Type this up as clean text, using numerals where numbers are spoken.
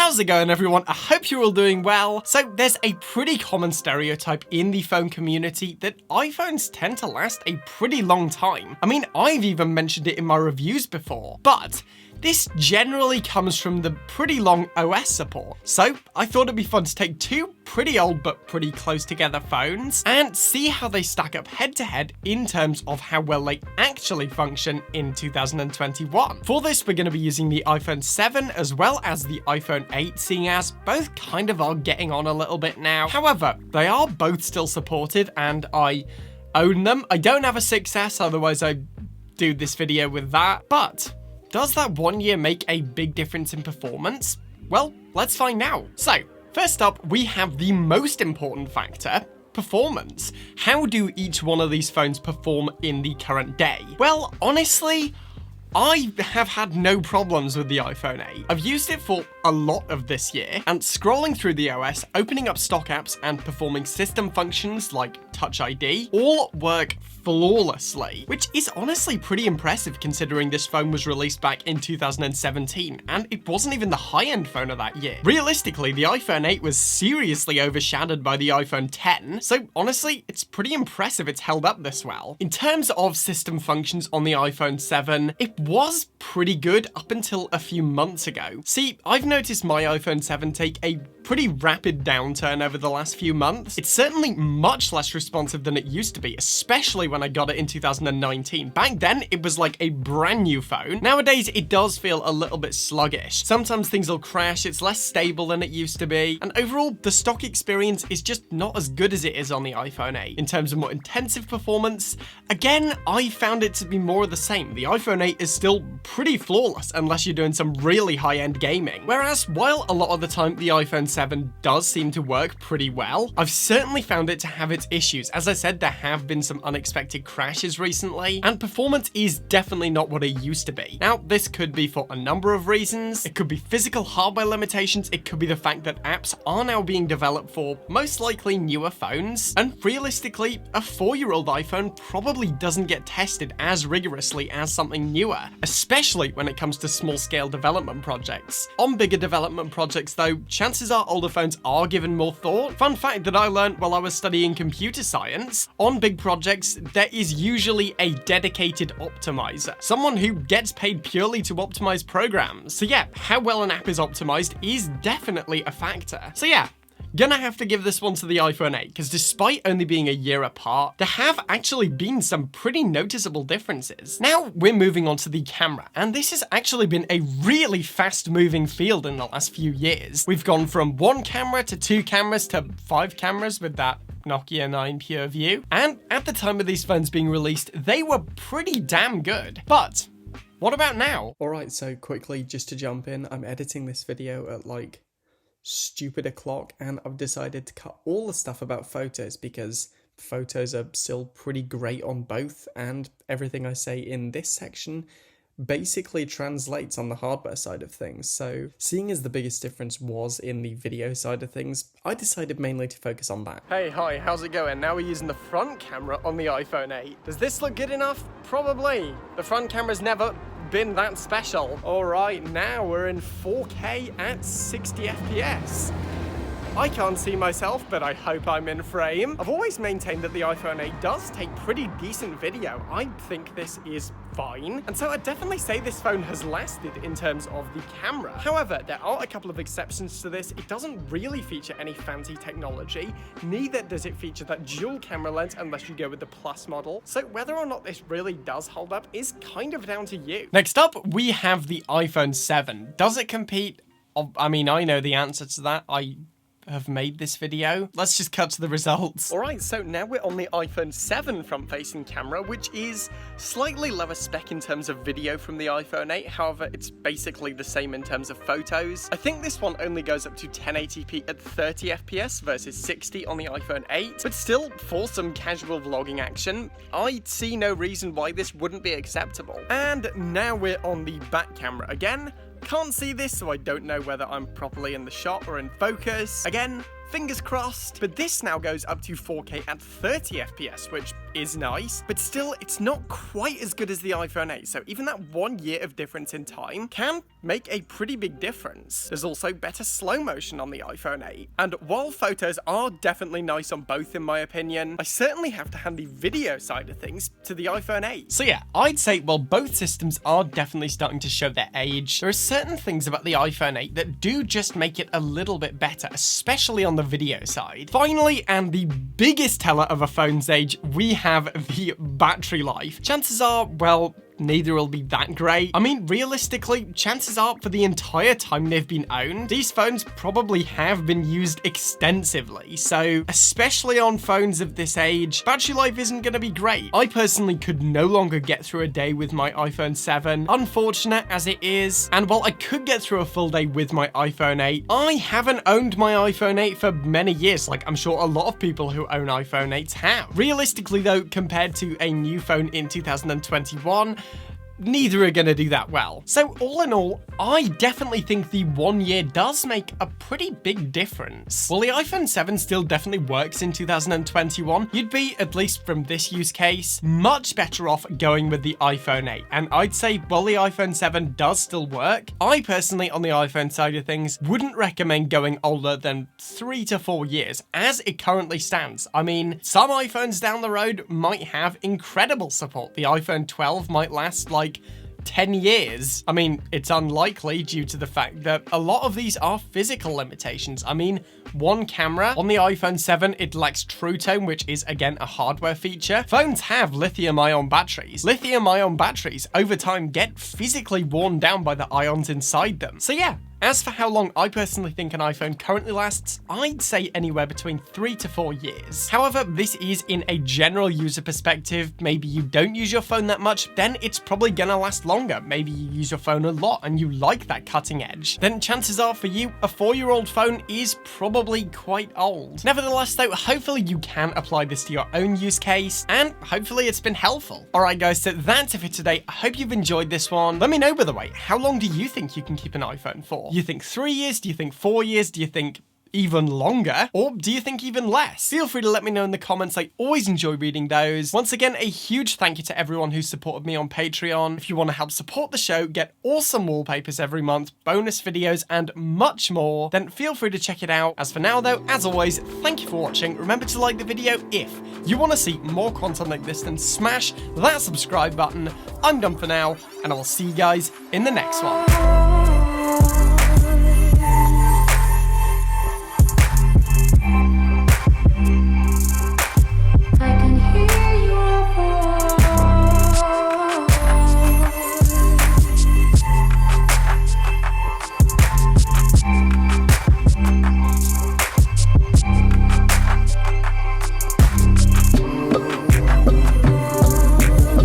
How's it going, everyone? I hope you're all doing well. So there's a pretty common stereotype in the phone community that iPhones tend to last a pretty long time. I mean, I've even mentioned it in my reviews before, but this generally comes from the pretty long OS support. So I thought it'd be fun to take two pretty old but pretty close together phones and see how they stack up head to head in terms of how well they actually function in 2021. For this, we're going to be using the iPhone 7 as well as the iPhone 8, seeing as both kind of are getting on a little bit now. However, they are both still supported and I own them. I don't have a 6S, otherwise I'd do this video with that, but does that 1 year make a big difference in performance? Well, let's find out. So, first up, we have the most important factor, performance. How do each one of these phones perform in the current day? Well, honestly, I have had no problems with the iPhone 8. I've used it for a lot of this year, and scrolling through the OS, opening up stock apps, and performing system functions like Touch ID all work flawlessly, which is honestly pretty impressive considering this phone was released back in 2017, and it wasn't even the high-end phone of that year. Realistically, the iPhone 8 was seriously overshadowed by the iPhone 10, so honestly, it's pretty impressive it's held up this well. In terms of system functions on the iPhone 7, it was pretty good up until a few months ago. See, I've noticed my iPhone 7 take a pretty rapid downturn over the last few months. It's certainly much less responsive than it used to be, especially when I got it in 2019. Back then, it was like a brand new phone. Nowadays, it does feel a little bit sluggish. Sometimes things will crash, it's less stable than it used to be, and overall, the stock experience is just not as good as it is on the iPhone 8. In terms of more intensive performance, again, I found it to be more of the same. The iPhone 8 is still pretty flawless unless you're doing some really high-end gaming. Whereas, while a lot of the time the iPhone 7 does seem to work pretty well, I've certainly found it to have its issues. As I said, there have been some unexpected crashes recently, and performance is definitely not what it used to be. Now, this could be for a number of reasons. It could be physical hardware limitations, it could be the fact that apps are now being developed for most likely newer phones, and realistically, a 4-year-old iPhone probably doesn't get tested as rigorously as something newer, especially when it comes to small-scale development projects. On bigger development projects though, chances are older phones are given more thought. Fun fact that I learned while I was studying computer science, on big projects, there is usually a dedicated optimizer, someone who gets paid purely to optimize programs. So yeah, how well an app is optimized is definitely a factor. So yeah, gonna have to give this one to the iPhone 8, because despite only being a year apart, there have actually been some pretty noticeable differences. Now we're moving on to the camera, and this has actually been a really fast-moving field in the last few years. We've gone from 1 camera to 2 cameras to 5 cameras with that Nokia 9 PureView, and at the time of these phones being released, they were pretty damn good. But what about now? Alright, so quickly, just to jump in, I'm editing this video at like stupid o'clock, and I've decided to cut all the stuff about photos because photos are still pretty great on both, and everything I say in this section basically translates on the hardware side of things. So seeing as the biggest difference was in the video side of things, I decided mainly to focus on that. Hey, hi, how's it going? Now we're using the front camera on the iPhone 8. Does this look good enough? Probably. The front camera's never been that special. Alright, now we're in 4K at 60 FPS. I can't see myself, but I hope I'm in frame. I've always maintained that the iPhone 8 does take pretty decent video. I think this is fine, and so I'd definitely say this phone has lasted in terms of the camera. However, there are a couple of exceptions to this. It doesn't really feature any fancy technology, neither does it feature that dual camera lens unless you go with the Plus model, so whether or not this really does hold up is kind of down to you. Next up, we have the iPhone 7. Does it compete? I mean, I know the answer to that. I have made this video. Let's just cut to the results. Alright, so now we're on the iPhone 7 front-facing camera, which is slightly lower spec in terms of video from the iPhone 8, however, it's basically the same in terms of photos. I think this one only goes up to 1080p at 30 FPS versus 60 on the iPhone 8, but still, for some casual vlogging action, I see no reason why this wouldn't be acceptable. And now we're on the back camera again. Can't see this, so I don't know whether I'm properly in the shot or in focus. Again, fingers crossed. But this now goes up to 4K at 30 FPS, which is nice, but still, it's not quite as good as the iPhone 8, so even that 1 year of difference in time can make a pretty big difference. There's also better slow motion on the iPhone 8, and while photos are definitely nice on both in my opinion, I certainly have to hand the video side of things to the iPhone 8. So yeah, I'd say while both systems are definitely starting to show their age, there are certain things about the iPhone 8 that do just make it a little bit better, especially on the video side. Finally, and the biggest teller of a phone's age, we have the battery life. Chances are, well, neither will be that great. I mean, realistically, chances are for the entire time they've been owned, these phones probably have been used extensively. So, especially on phones of this age, battery life isn't going to be great. I personally could no longer get through a day with my iPhone 7, unfortunate as it is. And while I could get through a full day with my iPhone 8, I haven't owned my iPhone 8 for many years, like I'm sure a lot of people who own iPhone 8s have. Realistically though, compared to a new phone in 2021, neither are going to do that well. So all in all, I definitely think the 1 year does make a pretty big difference. While the iPhone 7 still definitely works in 2021, you'd be, at least from this use case, much better off going with the iPhone 8. And I'd say while the iPhone 7 does still work, I personally, on the iPhone side of things, wouldn't recommend going older than 3 to 4 years, as it currently stands. I mean, some iPhones down the road might have incredible support. The iPhone 12 might last like 10 years. I mean, it's unlikely due to the fact that a lot of these are physical limitations. I mean, one camera. On the iPhone 7, it lacks True Tone, which is, again, a hardware feature. Phones have lithium-ion batteries. Lithium-ion batteries, over time, get physically worn down by the ions inside them. So yeah, as for how long I personally think an iPhone currently lasts, I'd say anywhere between 3 to 4 years. However, this is in a general user perspective. Maybe you don't use your phone that much, then it's probably gonna last longer. Maybe you use your phone a lot and you like that cutting edge. Then chances are for you, a 4-year-old phone is probably quite old. Nevertheless though, hopefully you can apply this to your own use case, and hopefully it's been helpful. Alright guys, so that's it for today. I hope you've enjoyed this one. Let me know, by the way, how long do you think you can keep an iPhone for? You think 3 years? Do you think 4 years? Do you think even longer? Or do you think even less? Feel free to let me know in the comments. I always enjoy reading those. Once again, a huge thank you to everyone who supported me on Patreon. If you want to help support the show, get awesome wallpapers every month, bonus videos, and much more, then feel free to check it out. As for now though, as always, thank you for watching. Remember to like the video if you want to see more content like this, then smash that subscribe button. I'm done for now, and I will see you guys in the next one.